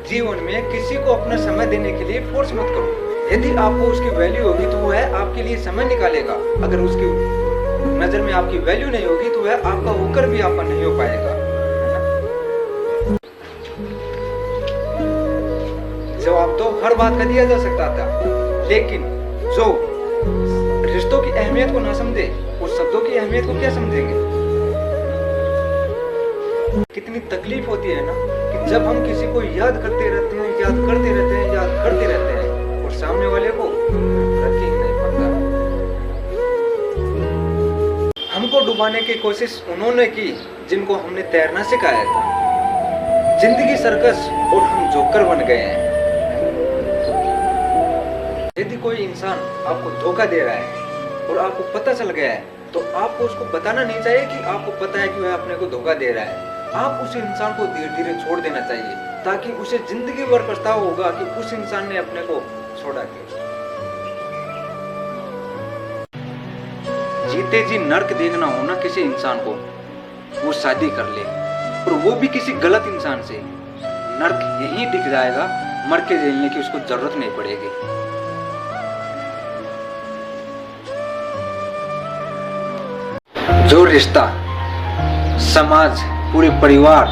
जीवन में किसी को अपना समय देने के लिए फोर्स मत करो। यदि आपको उसकी वैल्यू होगी तो वह आपके लिए समय निकालेगा। अगर उसकी नजर में आपकी वैल्यू नहीं होगी तो वह आपका होकर भी आपका नहीं हो पाएगा। जवाब तो हर बात का दिया जा सकता था, लेकिन जो रिश्तों की अहमियत को ना समझे वो शब्दों की अहमियत को क्या समझेंगे। कितनी तकलीफ होती है ना कि जब हम किसी को याद करते रहते हैं, याद करते रहते हैं, याद करते रहते हैं और सामने वाले को फर्क ही नहीं पड़ता। हमको डुबाने की कोशिश उन्होंने की जिनको हमने तैरना सिखाया था। जिंदगी सर्कस और हम जोकर बन गए हैं। यदि कोई इंसान आपको धोखा दे रहा है और आपको पता चल गया है तो आपको उसको बताना नहीं चाहिए कि आपको पता है कि वह अपने को धोखा दे रहा है। आप उस इंसान को धीरे धीरे छोड़ देना चाहिए ताकि उसे जिंदगी भर पछतावा होगा कि उस इंसान ने अपने को छोड़ा क्यों। जीते जी नर्क देखना हो ना किसी इंसान को, वो शादी कर ले और वो भी किसी गलत इंसान से, नर्क यहीं दिख जाएगा, मर के जाइए कि उसको जरूरत नहीं पड़ेगी। जो रिश्ता समाज, पूरे परिवार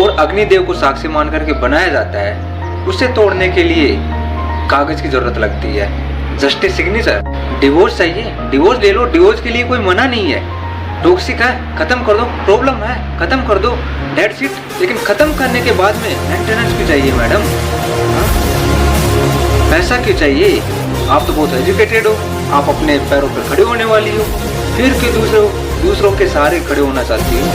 और अग्निदेव को साक्षी मान करके बनाया जाता है, उसे तोड़ने के लिए कागज की जरूरत लगती है, जस्टिस सिग्नेचर। डिवोर्स चाहिए, डिवोर्स ले लो, डिवोर्स के लिए कोई मना नहीं है। टॉक्सिक है, खत्म कर दो, प्रॉब्लम है, खत्म कर दो, डेट शीट। लेकिन खत्म करने के बाद में मेंटेनेंस क्यों चाहिए मैडम? पैसा क्यों चाहिए? आप तो बहुत एजुकेटेड हो, आप अपने पैरों पर खड़े होने वाली हो, फिर क्यों दूसरों के सहारे खड़े होना चाहती हो?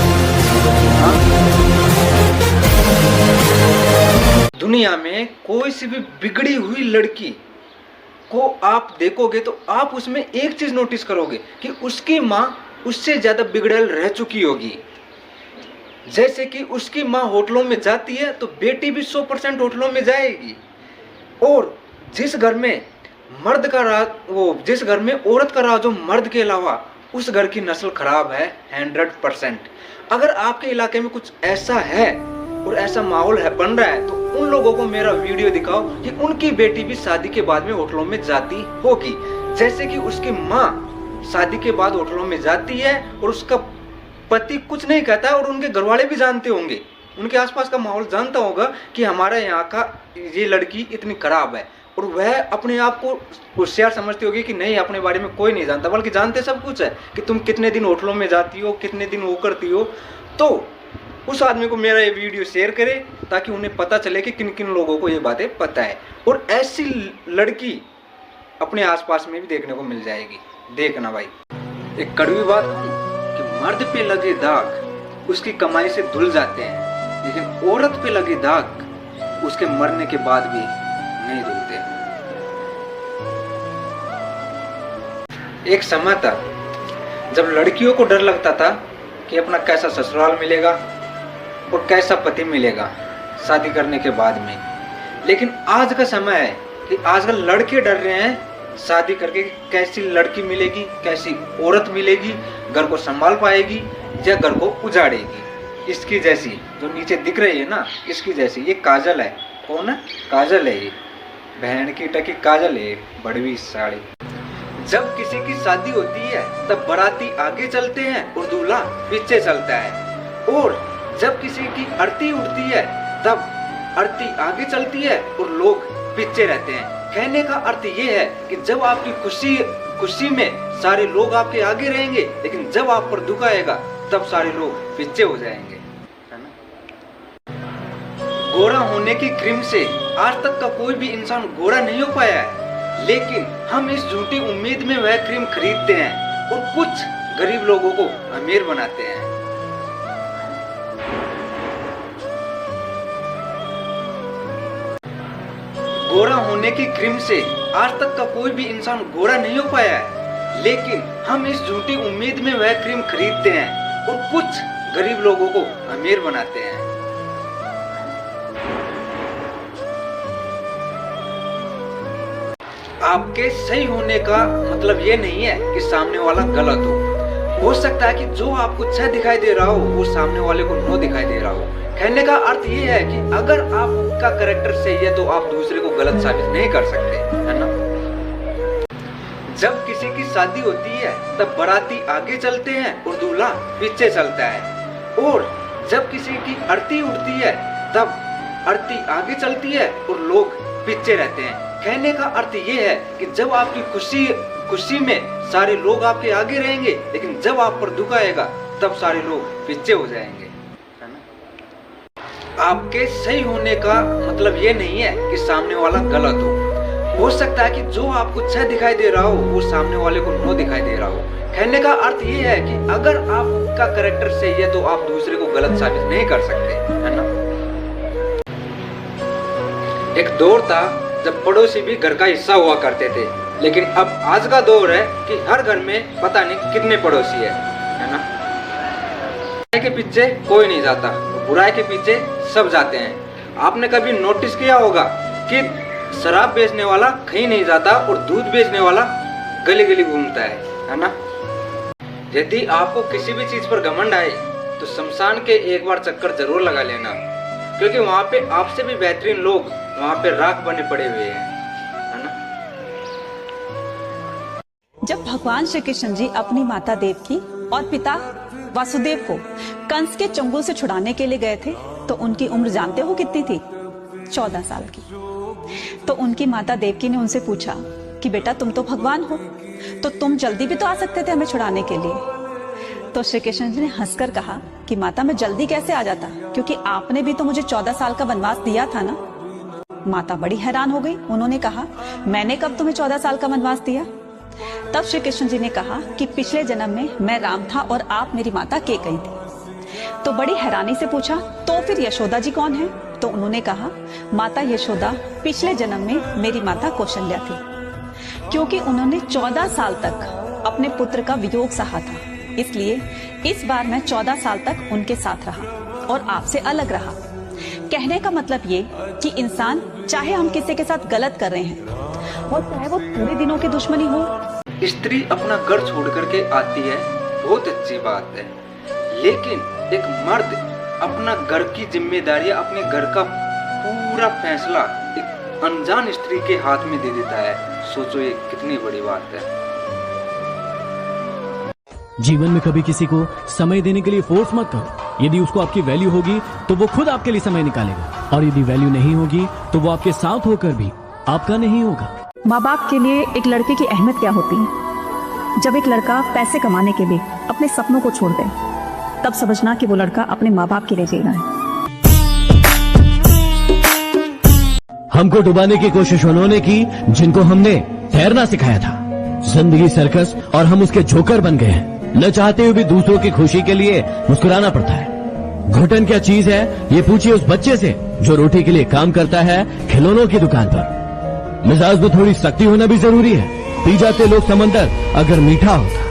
दुनिया में कोई सी भी बिगड़ी हुई लड़की को आप देखोगे तो आप उसमें एक चीज नोटिस करोगे कि उसकी माँ उससे ज्यादा बिगड़ल रह चुकी होगी। जैसे कि उसकी माँ होटलों में जाती है तो बेटी भी 100% होटलों में जाएगी। और जिस घर में जिस घर में औरत का राज हो मर्द के अलावा, उस घर की नस्ल खराब है 100%। अगर आपके इलाके में कुछ ऐसा है और ऐसा माहौल है बन रहा है तो उन लोगों को मेरा वीडियो दिखाओ कि उनकी बेटी भी शादी के बाद में होटलों में जाती होगी। जैसे कि उसकी माँ शादी के बाद होटलों में जाती है और उसका पति कुछ नहीं कहता और उनके घरवाले भी जानते होंगे, उनके आसपास का माहौल जानता होगा कि हमारे यहाँ का ये लड़की इतनी खराब है। और वह अपने आप को होशियार समझती होगी कि नहीं, अपने बारे में कोई नहीं जानता, बल्कि जानते सब कुछ है कि तुम कितने दिन होटलों में जाती हो, कितने दिन वो करती हो। तो उस आदमी को मेरा ये वीडियो शेयर करे ताकि उन्हें पता चले कि किन किन लोगों को ये बातें पता है। और ऐसी लड़की अपने आसपास में भी देखने को मिल जाएगी। देखना भाई, एक कड़वी बात कहूं कि मर्द पे लगे दाग उसकी कमाई से धुल जाते हैं, लेकिन औरत पे लगे दाग उसके मरने के बाद भी नहीं धुलते। एक समय था जब लड़कियों को डर लगता था कि अपना कैसा ससुराल मिलेगा और कैसा पति मिलेगा शादी करने के बाद में। लेकिन आज का समय है कि आजकल लड़के डर रहे हैं शादी करके कैसी लड़की मिलेगी, कैसी औरत मिलेगी, घर को संभाल पाएगी या घर को उजाड़ेगी। इसकी जैसी जो नीचे दिख रही है ना, इसकी जैसी ये काजल है। कौन है? काजल है। ये बहन की टकी काजल है, बड़वी साड़ी। जब किसी की शादी होती है तब बाराती आगे चलते हैं और दूल्हा पीछे चलता है। और जब किसी की आरती उठती है तब आरती आगे चलती है और लोग पीछे रहते हैं। कहने का अर्थ ये है कि जब आपकी खुशी में सारे लोग आपके आगे रहेंगे, लेकिन जब आप पर दुख आएगा तब सारे लोग पीछे हो जाएंगे, है ना? गोरा होने की क्रीम से आज तक का कोई भी इंसान गोरा नहीं हो पाया है, लेकिन हम इस झूठी उम्मीद में वह क्रीम खरीदते हैं और कुछ गरीब लोगों को अमीर बनाते हैं। गोरा होने की क्रीम से आज तक का कोई भी इंसान गोरा नहीं हो पाया है, लेकिन हम इस झूठी उम्मीद में वह क्रीम खरीदते हैं और कुछ गरीब लोगों को अमीर बनाते हैं। आपके सही होने का मतलब ये नहीं है कि सामने वाला गलत हो सकता है कि जो आपको अच्छा दिखाई दे रहा हो वो सामने वाले को नो दिखाई दे रहा हो। कहने का अर्थ ये है कि अगर आपका कैरेक्टर सही है तो आप दूसरे को गलत साबित नहीं कर सकते, है ना। जब किसी की शादी होती है तब बाराती आगे चलते हैं और दूल्हा पीछे चलता है, और जब किसी की आरती उठती है तब आरती आगे चलती है और लोग पीछे रहते हैं। कहने का अर्थ ये है कि जब आपकी खुशी में सारे लोग आपके आगे रहेंगे, लेकिन जब आप पर दुख आएगा तब सारे लोग पीछे हो जाएंगे, है ना। आपके सही होने का मतलब ये नहीं है कि सामने वाला गलत हो सकता है कि जो आपको अच्छा दिखाई दे रहा हो वो सामने वाले को नो दिखाई दे रहा हो। कहने का अर्थ ये है कि अगर आपका कैरेक्टर सही है तो आप दूसरे को गलत साबित नहीं कर सकते, है ना। एक दौर था जब पड़ोसी भी घर का हिस्सा हुआ करते थे, लेकिन अब आज का दौर है कि हर घर में पता नहीं कितने पड़ोसी है ना। बुराई के पीछे कोई नहीं जाता, बुराई के पीछे सब जाते हैं। आपने कभी नोटिस किया होगा कि शराब बेचने वाला कहीं नहीं जाता और दूध बेचने वाला गली गली घूमता है ना। यदि आपको किसी भी चीज पर घमंड आए तो शमशान के एक बार चक्कर जरूर लगा लेना, क्योंकि वहाँ पे आपसे भी बेहतरीन लोग वहाँ पे राख बने पड़े हुए हैं, है ना। जब भगवान श्री कृष्ण जी अपनी माता देवकी और पिता वासुदेव को कंस के चंगुल से छुड़ाने के लिए गए थे तो उनकी उम्र जानते हो कितनी थी? 14 साल की। तो उनकी माता देवकी ने उनसे पूछा कि बेटा तुम तो भगवान हो, तो तुम जल्दी भी तो आ सकते थे हमें छुड़ाने के लिए। तो श्री कृष्ण जी ने हंसकर कहा कि माता मैं जल्दी कैसे आ जाता, क्योंकि आपने भी तो मुझे 14 साल का वनवास दिया था ना। माता बड़ी हैरान हो गई। उन्होंने कहा मैंने कब तुम्हें 14 साल का वनवास दिया? तब श्री कृष्ण जी ने कहा कि पिछले जन्म में मैं राम था और आप मेरी माता केकई थी। तो बड़ी हैरानी से पूछा तो फिर यशोदा जी कौन है? तो उन्होंने कहा माता यशोदा पिछले जन्म में मेरी माता कौशल्या थी, क्योंकि उन्होंने 14 साल तक अपने पुत्र का वियोग सहा था, इसलिए इस बार मैं 14 साल तक उनके साथ रहा और आपसे अलग रहा। कहने का मतलब ये कि इंसान चाहे हम किसी के साथ गलत कर रहे हैं और चाहे वो पूरे दिनों की दुश्मनी हो। स्त्री अपना घर छोड़ करके आती है, बहुत अच्छी बात है, लेकिन एक मर्द अपना घर की जिम्मेदारी, अपने घर का पूरा फैसला एक अनजान स्त्री के हाथ में दे देता है। सोचो ये कितनी बड़ी बात है। जीवन में कभी किसी को समय देने के लिए फोर्स मत करो। यदि उसको आपकी वैल्यू होगी तो वो खुद आपके लिए समय निकालेगा, और यदि वैल्यू नहीं होगी तो वो आपके साथ होकर भी आपका नहीं होगा। माँ बाप के लिए एक लड़के की अहमियत क्या होती है? जब एक लड़का पैसे कमाने के लिए अपने सपनों को छोड़ दे, तब समझना कि वो लड़का अपने माँ बाप के लिए जी रहा है। हमको डुबाने की कोशिश उन्होंने की जिनको हमने तैरना सिखाया था। जिंदगी सर्कस और हम उसके जोकर बन गए हैं। न चाहते हुए भी दूसरों की खुशी के लिए मुस्कुराना पड़ता है। घुटन क्या चीज है ये पूछिए उस बच्चे से जो रोटी के लिए काम करता है खिलौनों की दुकान पर। मिजाज में थोड़ी सख्ती होना भी जरूरी है। पी जाते लोग समंदर अगर मीठा होता